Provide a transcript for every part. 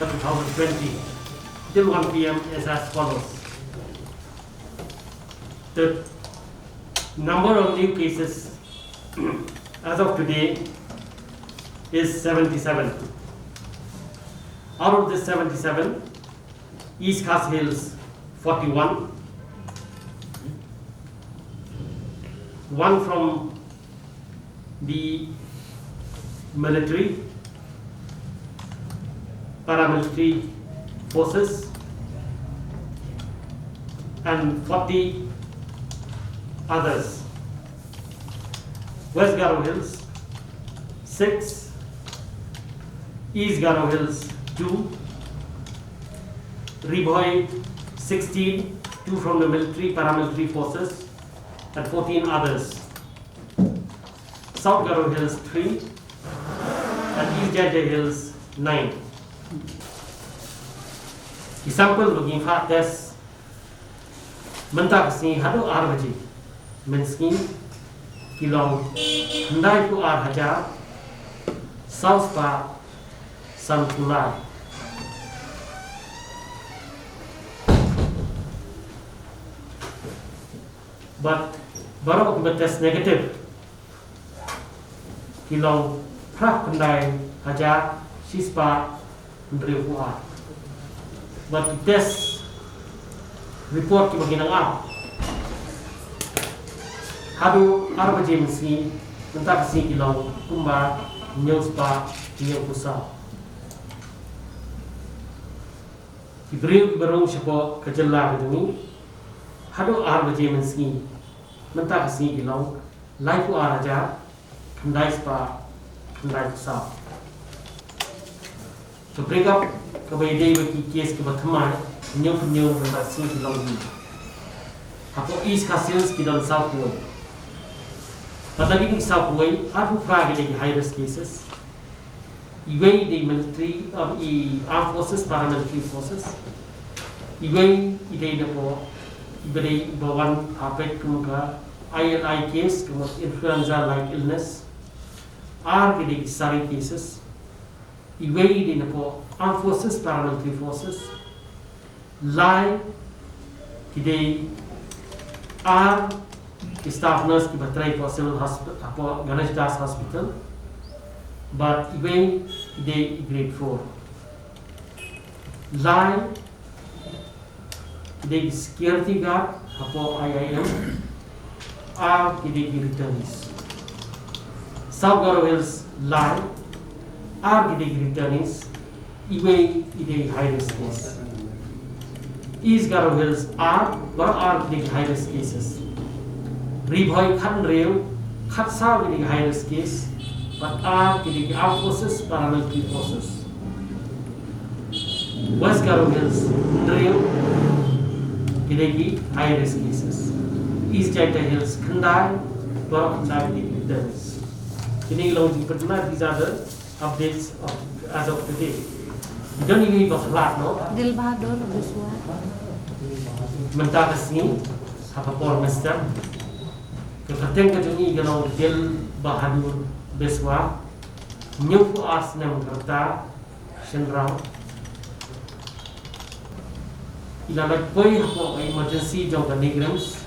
2020 till 1 p.m. is as follows. The number of new cases as of today is 77. Out of this 77, East Khas Hills 41, one from the military, paramilitary forces, and 40 others. West Garo Hills 6, East Garo Hills 2, BHOI 16, 2 from the military, paramilitary forces, and 14 others. South Garo Hills 3, and East Jaya Hills 9. Example looking for test. Mynta Sngi hadu arbaji. Sngi kilong handai tu hajar. South pa Samkulai. But baru aku test negative. Kilong prak handai hajar sispa beribuat. But test report kita kena up. Hadu arbaji Sngi Mynta Sngi kilong kumba news pa yang pusat. Ibrahim berong siapa kejelah ini. Hadu arbaji Sngi Mynta Sngi kilong live araja kendai spa kendai pusat. To bring up kebaidai bagi kes kebatamai nyum Mynta Sngi kilong ini. Apa East Khas Hills kilong South BHOI. Padahal ini South BHOI ada frage lagi high risk cases. Iway the military of armed forces, paramilitary forces. Iway idei dapo ibadai bawan apek kemuka ILI case kemuka influenza like illness. Idei sari cases. Iway idei dapo armed forces, paramilitary forces. Lie idei staff nurse ki batrai for civil hospital apo Ganesh Das hospital. But even they grade 4. Line the security guard apo IIM are the returnees. South Garo Hills line are the returnees even the high risk case. East Garo Hills are the high risk cases. BHOI Khan Rail Khat Sa the high risk case. But are the armed forces, paramilitary forces. West Garo Hills, Drill, high risk cases. East Jaya Hills, Khandai, Borok Khandai, Dennis. These are the updates as of today. You don't even need a flat, no? Dilbahador Biswa. Mynta Sngi, have a poor mister. If I think that you need Dilbahador Biswa, new for us name Karta, Shenrao. Ilalat boy for emergency job diagrams.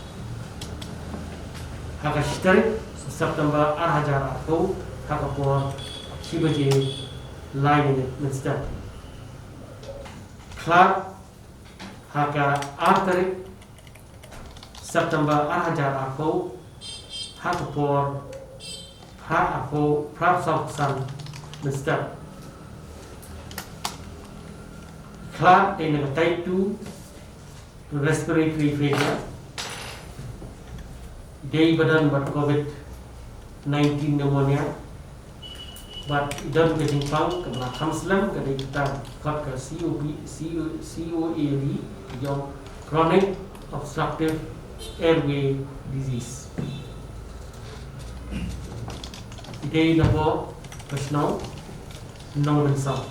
Hakashtarik September Arhajar Ako, Hakapor, Kiba line in it instead. Clark Haka Artarik September Arhajar Ako, Hakapor. Perhaps of some mistake. Clark in a type 2 respiratory failure. They burden but COVID-19 pneumonia. But it doesn't get in funk, but Hamslam, the COAD, chronic obstructive airway disease. Today the war was now known and solved.